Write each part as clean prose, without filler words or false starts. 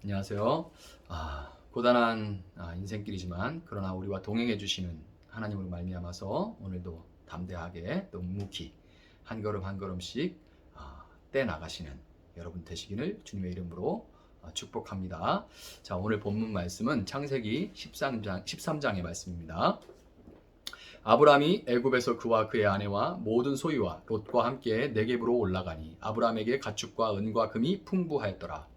안녕하세요. 고단한 인생길이지만 그러나 우리와 동행해 주시는 하나님으로 말미암아서 오늘도 담대하게 또 묵묵히 한 걸음 한 걸음씩 떼 나가시는 여러분 되시기를 주님의 이름으로 축복합니다. 자, 오늘 본문 말씀은 창세기 13장의 말씀입니다. 아브람이 애굽에서 그와 그의 아내와 모든 소유와 롯과 함께 네겝으로 올라가니 아브람에게 가축과 은과 금이 풍부하였더라.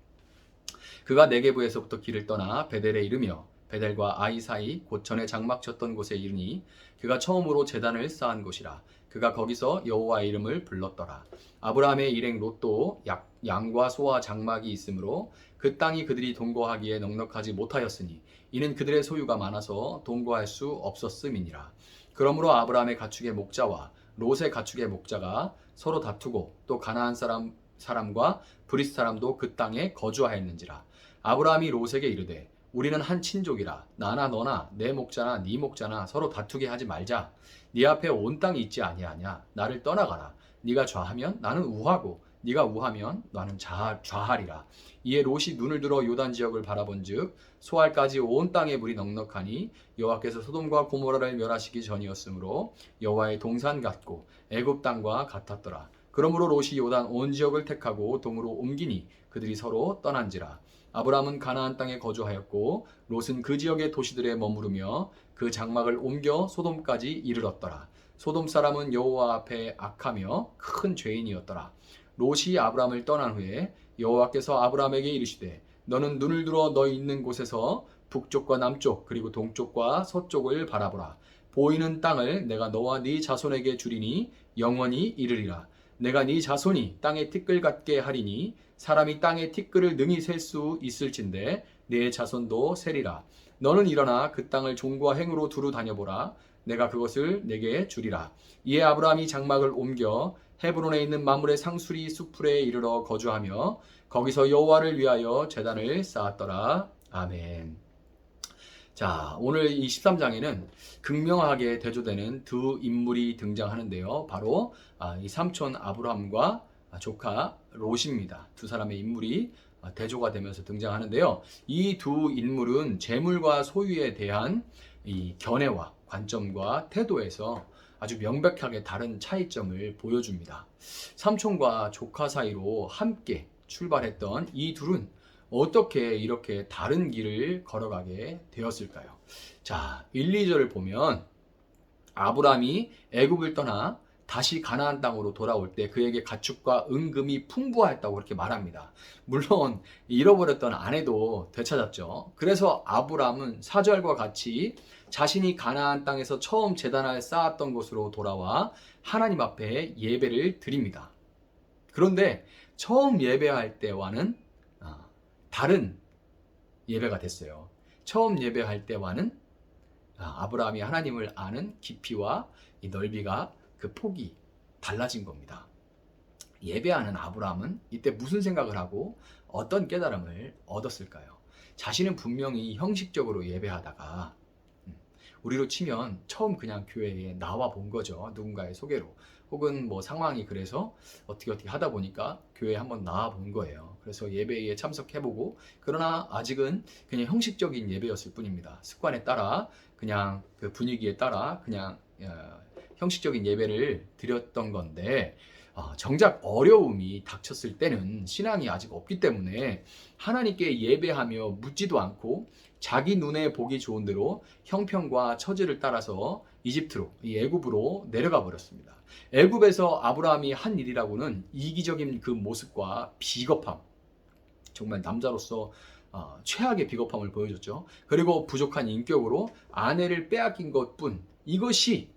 그가 네게부에서부터 길을 떠나 베델에 이르며 베델과 아이 사이 곧 전에 장막 쳤던 곳에 이르니 그가 처음으로 제단을 쌓은 곳이라. 그가 거기서 여호와의 이름을 불렀더라. 아브라함의 일행 롯도 양과 소와 장막이 있으므로 그 땅이 그들이 동거하기에 넉넉하지 못하였으니 이는 그들의 소유가 많아서 동거할 수 없었음이니라. 그러므로 아브라함의 가축의 목자와 롯의 가축의 목자가 서로 다투고 또 가나안 사람과 브리스 사람도 그 땅에 거주하였는지라. 아브라함이 롯에게 이르되 우리는 한 친족이라 나나 너나 내 목자나 네 목자나 서로 다투게 하지 말자. 네 앞에 온 땅이 있지 아니하냐. 나를 떠나가라. 네가 좌하면 나는 우하고 네가 우하면 나는 좌하리라. 이에 롯이 눈을 들어 요단 지역을 바라본즉 소알까지 온 땅에 물이 넉넉하니 여호와께서 소돔과 고모라를 멸하시기 전이었으므로 여호와의 동산 같고 애굽 땅과 같았더라. 그러므로 롯이 요단 온 지역을 택하고 동으로 옮기니 그들이 서로 떠난지라. 아브라함은 가나안 땅에 거주하였고 롯은 그 지역의 도시들에 머무르며 그 장막을 옮겨 소돔까지 이르렀더라. 소돔 사람은 여호와 앞에 악하며 큰 죄인이었더라. 롯이 아브라함을 떠난 후에 여호와께서 아브라함에게 이르시되 너는 눈을 들어 너 있는 곳에서 북쪽과 남쪽 그리고 동쪽과 서쪽을 바라보라. 보이는 땅을 내가 너와 네 자손에게 주리니 영원히 이르리라. 내가 네 자손이 땅의 티끌 같게 하리니 사람이 땅의 티끌을 능히 셀 수 있을진데 네 자손도 세리라. 너는 일어나 그 땅을 종과 행으로 두루 다녀보라. 내가 그것을 내게 주리라. 이에 아브라함이 장막을 옮겨 헤브론에 있는 마므레 상수리 숲풀에 이르러 거주하며 거기서 여호와를 위하여 제단을 쌓았더라. 아멘. 자, 오늘 이 13장에는 극명하게 대조되는 두 인물이 등장하는데요. 바로 이 삼촌 아브라함과 조카 롯입니다. 두 사람의 인물이 대조가 되면서 등장하는데요. 이 두 인물은 재물과 소유에 대한 이 견해와 관점과 태도에서 아주 명백하게 다른 차이점을 보여줍니다. 삼촌과 조카 사이로 함께 출발했던 이 둘은 어떻게 이렇게 다른 길을 걸어가게 되었을까요? 자, 1, 2절을 보면 아브라함이 애굽을 떠나 다시 가나안 땅으로 돌아올 때 그에게 가축과 은금이 풍부하였다고 그렇게 말합니다. 물론 잃어버렸던 아내도 되찾았죠. 그래서 아브라함은 4절과 같이 자신이 가나안 땅에서 처음 제단을 쌓았던 곳으로 돌아와 하나님 앞에 예배를 드립니다. 그런데 처음 예배할 때와는 다른 예배가 됐어요. 처음 예배할 때와는 아브라함이 하나님을 아는 깊이와 이 넓이가 그 폭이 달라진 겁니다. 예배하는 아브라함은 이때 무슨 생각을 하고 어떤 깨달음을 얻었을까요? 자신은 분명히 형식적으로 예배하다가 우리로 치면 처음 그냥 교회에 나와 본 거죠. 누군가의 소개로. 혹은 뭐 상황이 그래서 어떻게 하다 보니까 교회에 한번 나와 본 거예요. 그래서 예배에 참석해보고 그러나 아직은 그냥 형식적인 예배였을 뿐입니다. 습관에 따라 그냥 그 분위기에 따라 그냥 형식적인 예배를 드렸던 건데 정작 어려움이 닥쳤을 때는 신앙이 아직 없기 때문에 하나님께 예배하며 묻지도 않고 자기 눈에 보기 좋은 대로 형편과 처지를 따라서 이집트로, 이 애굽으로 내려가 버렸습니다. 애굽에서 아브라함이 한 일이라고는 이기적인 그 모습과 비겁함, 정말 남자로서 최악의 비겁함을 보여줬죠. 그리고 부족한 인격으로 아내를 빼앗긴 것뿐, 이것이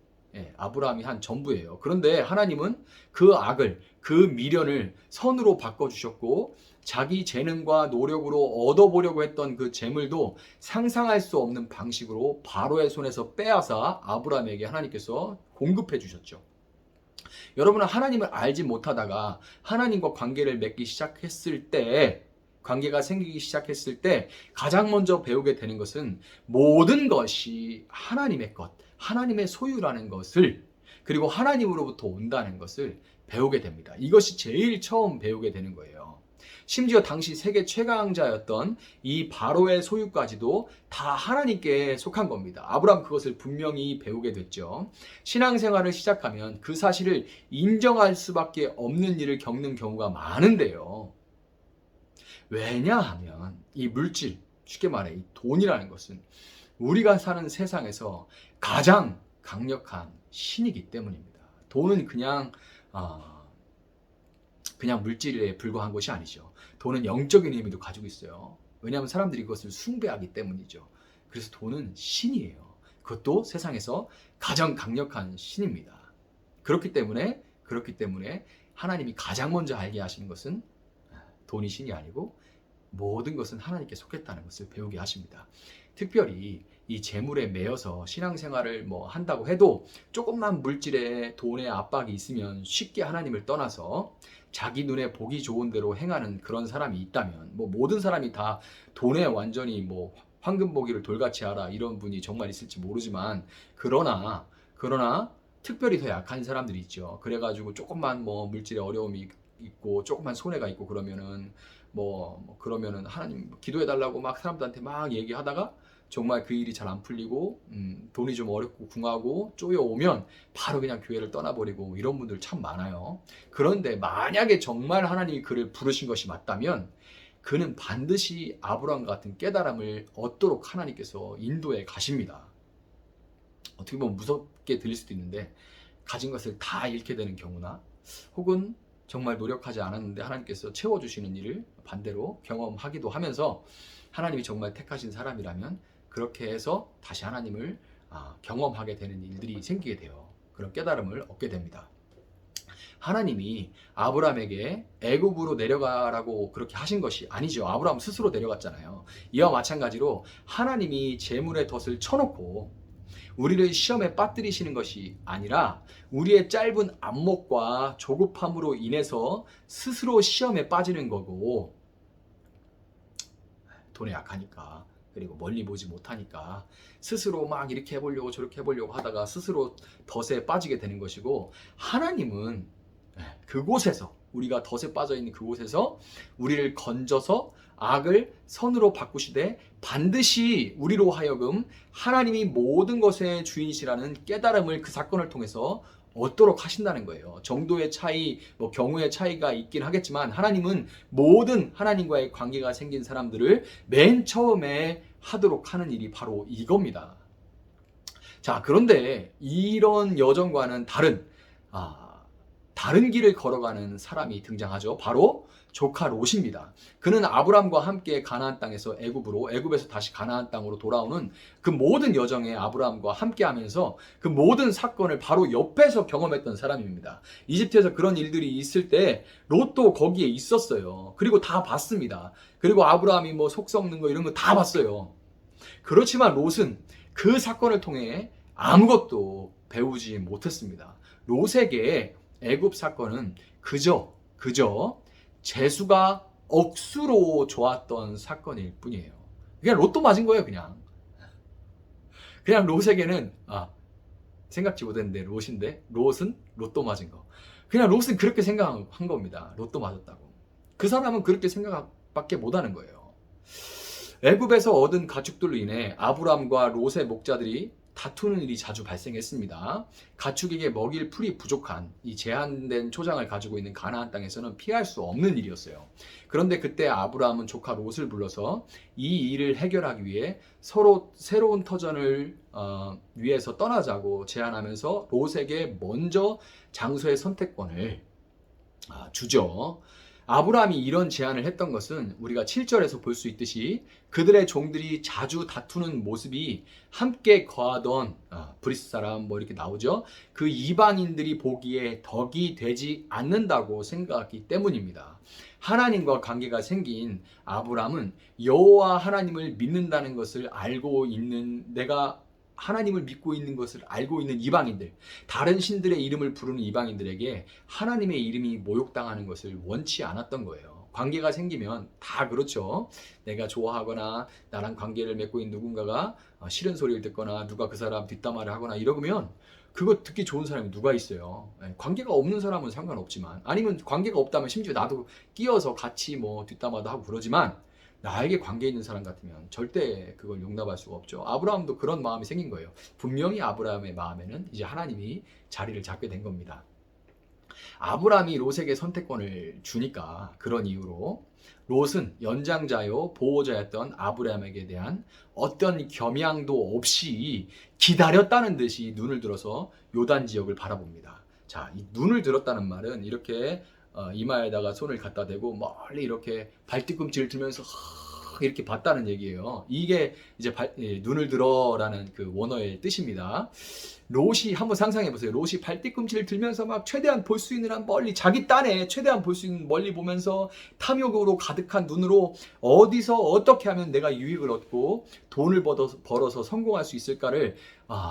아브라함이 한 전부예요. 그런데 하나님은 그 악을, 그 미련을 선으로 바꿔주셨고 자기 재능과 노력으로 얻어보려고 했던 그 재물도 상상할 수 없는 방식으로 바로의 손에서 빼앗아 아브라함에게 하나님께서 공급해 주셨죠. 여러분은 하나님을 알지 못하다가 하나님과 관계를 맺기 시작했을 때, 관계가 생기기 시작했을 때 가장 먼저 배우게 되는 것은 모든 것이 하나님의 것, 하나님의 소유라는 것을, 그리고 하나님으로부터 온다는 것을 배우게 됩니다. 이것이 제일 처음 배우게 되는 거예요. 심지어 당시 세계 최강자였던 이 바로의 소유까지도 다 하나님께 속한 겁니다. 아브라함 그것을 분명히 배우게 됐죠. 신앙생활을 시작하면 그 사실을 인정할 수밖에 없는 일을 겪는 경우가 많은데요. 왜냐하면 이 물질, 쉽게 말해 이 돈이라는 것은 우리가 사는 세상에서 가장 강력한 신이기 때문입니다. 돈은 그냥 물질에 불과한 것이 아니죠. 돈은 영적인 의미도 가지고 있어요. 왜냐하면 사람들이 그것을 숭배하기 때문이죠. 그래서 돈은 신이에요. 그것도 세상에서 가장 강력한 신입니다. 그렇기 때문에 하나님이 가장 먼저 알게 하시는 것은 돈이 신이 아니고 모든 것은 하나님께 속했다는 것을 배우게 하십니다. 특별히 이 재물에 매여서 신앙생활을 한다고 해도 조금만 물질에 돈의 압박이 있으면 쉽게 하나님을 떠나서 자기 눈에 보기 좋은 대로 행하는 그런 사람이 있다면 모든 사람이 다 돈에 완전히 황금 보기를 돌같이 하라 이런 분이 정말 있을지 모르지만 그러나 특별히 더 약한 사람들이 있죠. 그래가지고 조금만 물질에 어려움이 있고 조금만 손해가 있고 그러면은 그러면은 하나님 기도해달라고 막 사람들한테 막 얘기하다가 정말 그 일이 잘 안 풀리고 돈이 좀 어렵고 궁하고 쪼여오면 바로 그냥 교회를 떠나버리고 이런 분들 참 많아요. 그런데 만약에 정말 하나님이 그를 부르신 것이 맞다면 그는 반드시 아브라함 같은 깨달음을 얻도록 하나님께서 인도해 가십니다. 어떻게 보면 무섭게 들릴 수도 있는데 가진 것을 다 잃게 되는 경우나 혹은 정말 노력하지 않았는데 하나님께서 채워주시는 일을 반대로 경험하기도 하면서 하나님이 정말 택하신 사람이라면 그렇게 해서 다시 하나님을 경험하게 되는 일들이 생기게 돼요. 그런 깨달음을 얻게 됩니다. 하나님이 아브라함에게 애굽으로 내려가라고 그렇게 하신 것이 아니죠. 아브라함 스스로 내려갔잖아요. 이와 마찬가지로 하나님이 재물의 덫을 쳐놓고 우리를 시험에 빠뜨리시는 것이 아니라 우리의 짧은 안목과 조급함으로 인해서 스스로 시험에 빠지는 거고, 돈에 약하니까 그리고 멀리 보지 못하니까 스스로 막 이렇게 해보려고 저렇게 해보려고 하다가 스스로 덫에 빠지게 되는 것이고, 하나님은 그곳에서 우리가 덫에 빠져있는 그곳에서 우리를 건져서 악을 선으로 바꾸시되 반드시 우리로 하여금 하나님이 모든 것의 주인이시라는 깨달음을 그 사건을 통해서 얻도록 하신다는 거예요. 정도의 차이, 경우의 차이가 있긴 하겠지만 하나님은 모든 하나님과의 관계가 생긴 사람들을 맨 처음에 하도록 하는 일이 바로 이겁니다. 자, 그런데 이런 여정과는 다른 길을 걸어가는 사람이 등장하죠. 바로 조카 롯입니다. 그는 아브람과 함께 가나안 땅에서 애굽에서 다시 가나안 땅으로 돌아오는 그 모든 여정에 아브람과 함께 하면서 그 모든 사건을 바로 옆에서 경험했던 사람입니다. 이집트에서 그런 일들이 있을 때 롯도 거기에 있었어요. 그리고 다 봤습니다. 그리고 아브람이 속 썩는 거 이런 거 다 봤어요. 그렇지만 롯은 그 사건을 통해 아무것도 배우지 못했습니다. 롯에게 애굽 사건은 그저 재수가 억수로 좋았던 사건일 뿐이에요. 그냥 로또 맞은 거예요. 그냥 롯에게는 생각지 못했는데 롯은 로또 맞은 거. 그냥 롯은 그렇게 생각한 겁니다. 로또 맞았다고. 그 사람은 그렇게 생각밖에 못하는 거예요. 애굽에서 얻은 가축들로 인해 아브람과 롯의 목자들이 다투는 일이 자주 발생했습니다. 가축에게 먹일 풀이 부족한 이 제한된 초장을 가지고 있는 가나안 땅에서는 피할 수 없는 일이었어요. 그런데 그때 아브라함은 조카 롯을 불러서 이 일을 해결하기 위해 서로 새로운 터전을 위해서 떠나자고 제안하면서 롯에게 먼저 장소의 선택권을 주죠. 아브라함이 이런 제안을 했던 것은 우리가 7절에서 볼 수 있듯이 그들의 종들이 자주 다투는 모습이 함께 거하던 브리스 사람 이렇게 나오죠. 그 이방인들이 보기에 덕이 되지 않는다고 생각했기 때문입니다. 하나님과 관계가 생긴 아브라함은 여호와 하나님을 믿는다는 것을 알고 있는 하나님을 믿고 있는 것을 알고 있는 이방인들, 다른 신들의 이름을 부르는 이방인들에게 하나님의 이름이 모욕당하는 것을 원치 않았던 거예요. 관계가 생기면 다 그렇죠. 내가 좋아하거나 나랑 관계를 맺고 있는 누군가가 싫은 소리를 듣거나 누가 그 사람 뒷담화를 하거나 이러면 그거 듣기 좋은 사람이 누가 있어요? 예, 관계가 없는 사람은 상관없지만, 아니면 관계가 없다면 심지어 나도 끼어서 같이 뭐 뒷담화도 하고 그러지만, 나에게 관계 있는 사람 같으면 절대 그걸 용납할 수가 없죠. 아브라함도 그런 마음이 생긴 거예요. 분명히 아브라함의 마음에는 이제 하나님이 자리를 잡게 된 겁니다. 아브라함이 롯에게 선택권을 주니까, 그런 이유로 롯은 연장자요 보호자였던 아브라함에게 대한 어떤 겸양도 없이 기다렸다는 듯이 눈을 들어서 요단 지역을 바라봅니다. 자, 이 눈을 들었다는 말은 이렇게 이마에다가 손을 갖다 대고 멀리 이렇게 발뒤꿈치를 들면서 이렇게 봤다는 얘기예요. 이게 이제 눈을 들어라는 그 원어의 뜻입니다. 롯이 한번 상상해 보세요. 롯이 발뒤꿈치를 들면서 막 최대한 볼 수 있는 한 멀리, 자기 딴에 최대한 볼 수 있는 멀리 보면서 탐욕으로 가득한 눈으로 어디서 어떻게 하면 내가 유익을 얻고 돈을 벌어서 성공할 수 있을까를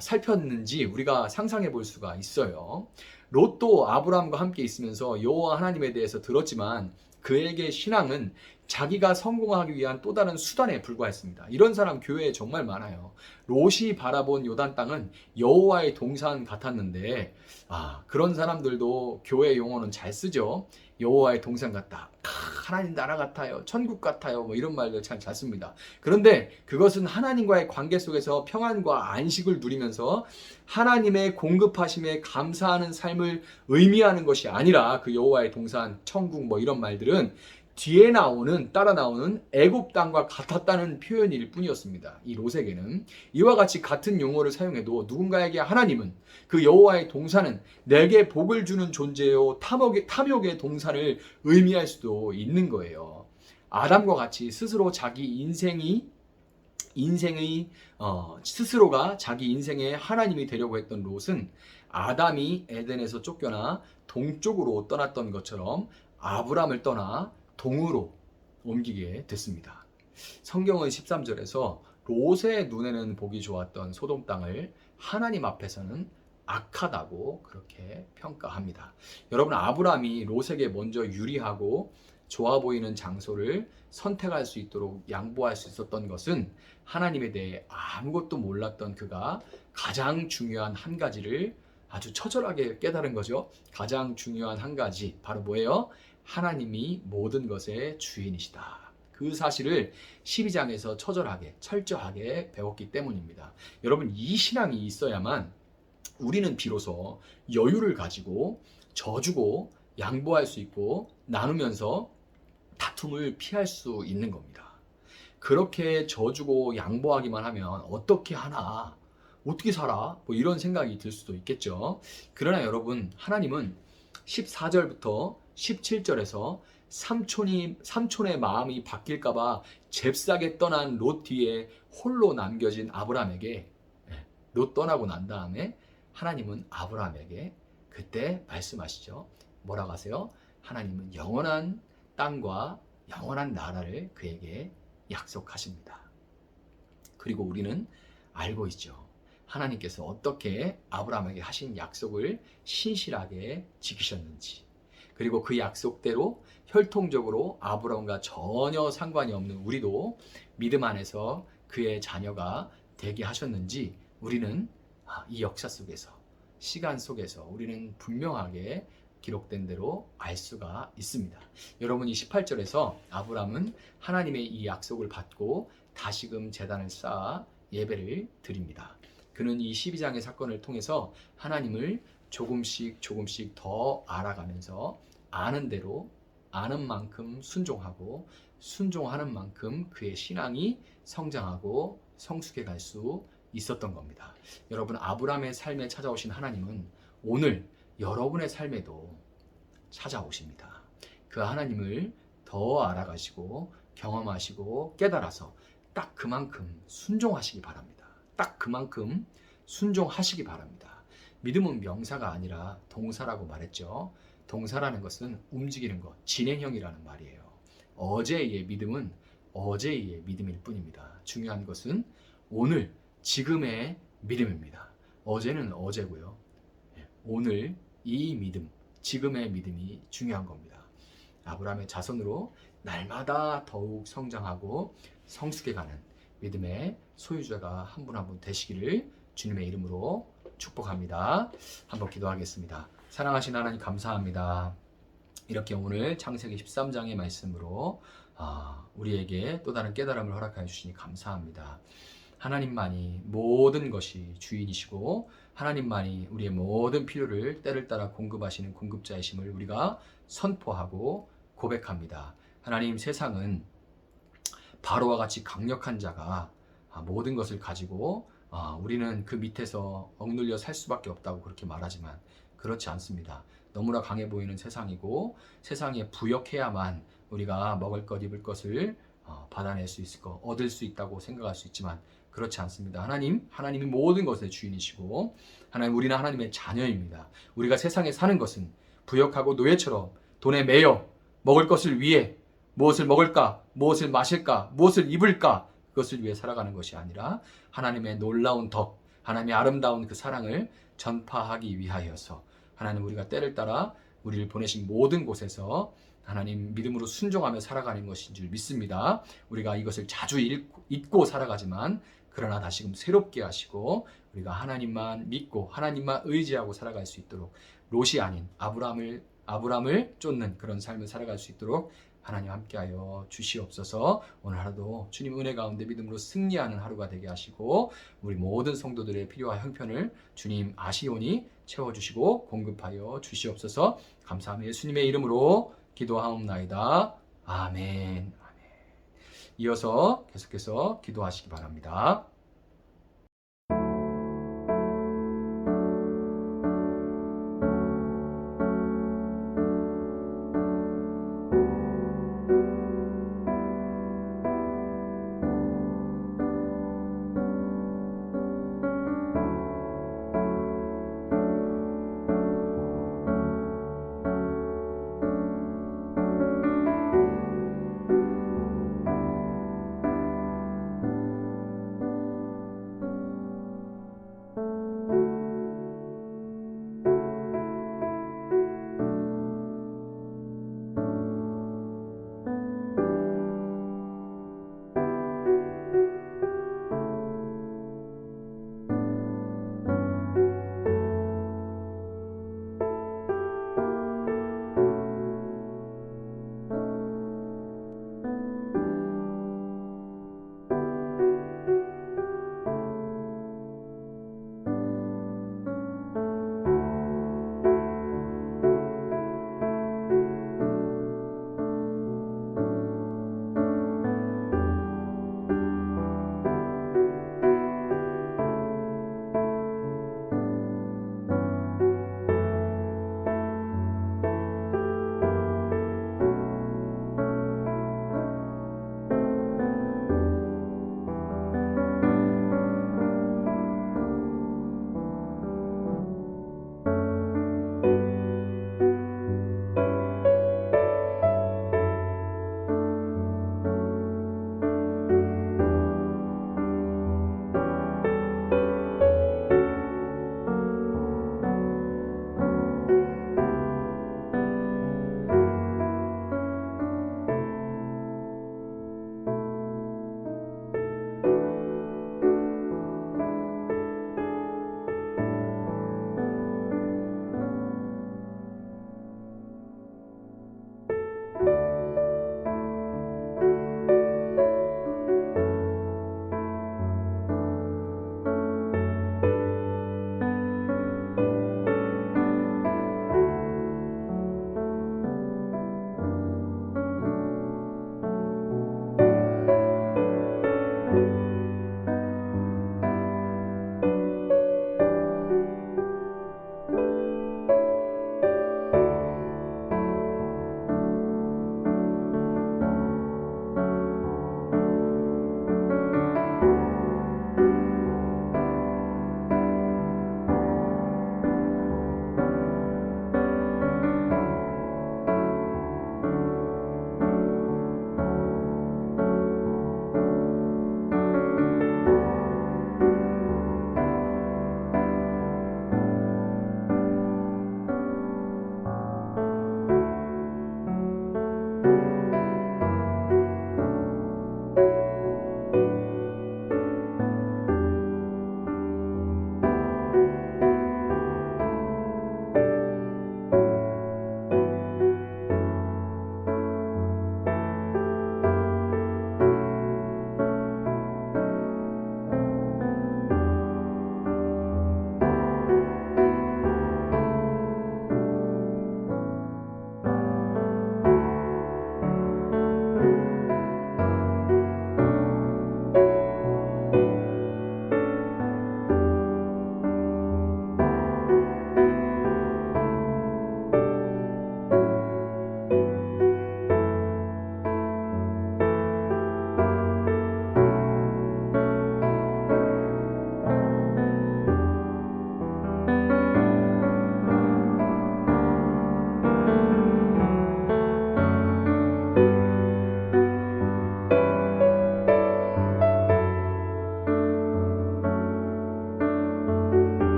살폈는지 우리가 상상해 볼 수가 있어요. 롯도 아브라함과 함께 있으면서 여호와 하나님에 대해서 들었지만 그에게 신앙은 자기가 성공하기 위한 또 다른 수단에 불과했습니다. 이런 사람 교회에 정말 많아요. 롯이 바라본 요단 땅은 여호와의 동산 같았는데, 그런 사람들도 교회 용어는 잘 쓰죠. 여호와의 동산 같다, 하나님 나라 같아요, 천국 같아요, 뭐 이런 말들 참 잘 씁니다. 그런데 그것은 하나님과의 관계 속에서 평안과 안식을 누리면서 하나님의 공급하심에 감사하는 삶을 의미하는 것이 아니라, 그 여호와의 동산, 천국 뭐 이런 말들은 뒤에 따라 나오는 애굽 땅과 같았다는 표현일 뿐이었습니다. 이 롯에게는 이와 같이 같은 용어를 사용해도 누군가에게 하나님은, 그 여호와의 동산은 내게 복을 주는 존재요 탐욕의 동산을 의미할 수도 있는 거예요. 아담과 같이 스스로 자기 스스로가 자기 인생의 하나님이 되려고 했던 롯은 아담이 에덴에서 쫓겨나 동쪽으로 떠났던 것처럼 아브람을 떠나 동으로 옮기게 됐습니다. 성경은 13절에서 롯의 눈에는 보기 좋았던 소돔 땅을 하나님 앞에서는 악하다고 그렇게 평가합니다. 여러분, 아브람이 롯에게 먼저 유리하고 좋아 보이는 장소를 선택할 수 있도록 양보할 수 있었던 것은 하나님에 대해 아무것도 몰랐던 그가 가장 중요한 한 가지를 아주 처절하게 깨달은 거죠. 가장 중요한 한 가지, 바로 뭐예요? 하나님이 모든 것의 주인이시다. 그 사실을 12장에서 처절하게, 철저하게 배웠기 때문입니다. 여러분, 이 신앙이 있어야만 우리는 비로소 여유를 가지고 져주고 양보할 수 있고 나누면서 다툼을 피할 수 있는 겁니다. 그렇게 져주고 양보하기만 하면 어떻게 하나, 어떻게 살아? 뭐 이런 생각이 들 수도 있겠죠. 그러나 여러분, 하나님은 14절부터 17절에서 삼촌의 마음이 바뀔까봐 잽싸게 떠난 롯 뒤에 홀로 남겨진 아브라함에게, 롯 떠나고 난 다음에 하나님은 아브라함에게 그때 말씀하시죠. 뭐라고 하세요? 하나님은 영원한 땅과 영원한 나라를 그에게 약속하십니다. 그리고 우리는 알고 있죠. 하나님께서 어떻게 아브라함에게 하신 약속을 신실하게 지키셨는지, 그리고 그 약속대로 혈통적으로 아브라함과 전혀 상관이 없는 우리도 믿음 안에서 그의 자녀가 되게 하셨는지 우리는 이 역사 속에서, 시간 속에서 우리는 분명하게 기록된 대로 알 수가 있습니다. 여러분, 이 18절에서 아브라함은 하나님의 이 약속을 받고 다시금 제단을 쌓아 예배를 드립니다. 그는 이 12장의 사건을 통해서 하나님을 조금씩 더 알아가면서 아는 대로 아는 만큼 순종하고 순종하는 만큼 그의 신앙이 성장하고 성숙해 갈 수 있었던 겁니다. 여러분, 아브라함의 삶에 찾아오신 하나님은 오늘 여러분의 삶에도 찾아오십니다. 그 하나님을 더 알아가시고 경험하시고 깨달아서 딱 그만큼 순종하시기 바랍니다. 딱 그만큼 순종하시기 바랍니다. 믿음은 명사가 아니라 동사라고 말했죠. 동사라는 것은 움직이는 것, 진행형이라는 말이에요. 어제의 믿음은 어제의 믿음일 뿐입니다. 중요한 것은 오늘, 지금의 믿음입니다. 어제는 어제고요. 오늘 이 믿음, 지금의 믿음이 중요한 겁니다. 아브라함의 자손으로 날마다 더욱 성장하고 성숙해가는 믿음의 소유자가 한 분 한 분 되시기를 주님의 이름으로 축복합니다. 한번 기도하겠습니다. 사랑하신 하나님 감사합니다. 이렇게 오늘 창세기 13장의 말씀으로 우리에게 또 다른 깨달음을 허락하여 주시니 감사합니다. 하나님만이 모든 것이 주인이시고 하나님만이 우리의 모든 필요를 때를 따라 공급하시는 공급자이심을 우리가 선포하고 고백합니다. 하나님, 세상은 바로와 같이 강력한 자가 모든 것을 가지고 우리는 그 밑에서 억눌려 살 수밖에 없다고 그렇게 말하지만 그렇지 않습니다. 너무나 강해 보이는 세상이고 세상에 부역해야만 우리가 먹을 것 입을 것을 받아낼 수 있을 것, 얻을 수 있다고 생각할 수 있지만 그렇지 않습니다. 하나님이 모든 것의 주인이시고 하나님, 우리는 하나님의 자녀입니다. 우리가 세상에 사는 것은 부역하고 노예처럼 돈에 매여 먹을 것을 위해 무엇을 먹을까, 무엇을 마실까, 무엇을 입을까 그것을 위해 살아가는 것이 아니라 하나님의 놀라운 덕, 하나님의 아름다운 그 사랑을 전파하기 위하여서 하나님, 우리가 때를 따라 우리를 보내신 모든 곳에서 하나님 믿음으로 순종하며 살아가는 것인 줄 믿습니다. 우리가 이것을 자주 잊고 살아가지만 그러나 다시금 새롭게 하시고 우리가 하나님만 믿고 하나님만 의지하고 살아갈 수 있도록 롯이 아닌 아브람을 쫓는 그런 삶을 살아갈 수 있도록 하나님 함께하여 주시옵소서. 오늘 하루도 주님 은혜 가운데 믿음으로 승리하는 하루가 되게 하시고 우리 모든 성도들의 필요와 형편을 주님 아시오니 채워주시고 공급하여 주시옵소서. 감사하며 예수님의 이름으로 기도하옵나이다. 아멘. 이어서 계속해서 기도하시기 바랍니다.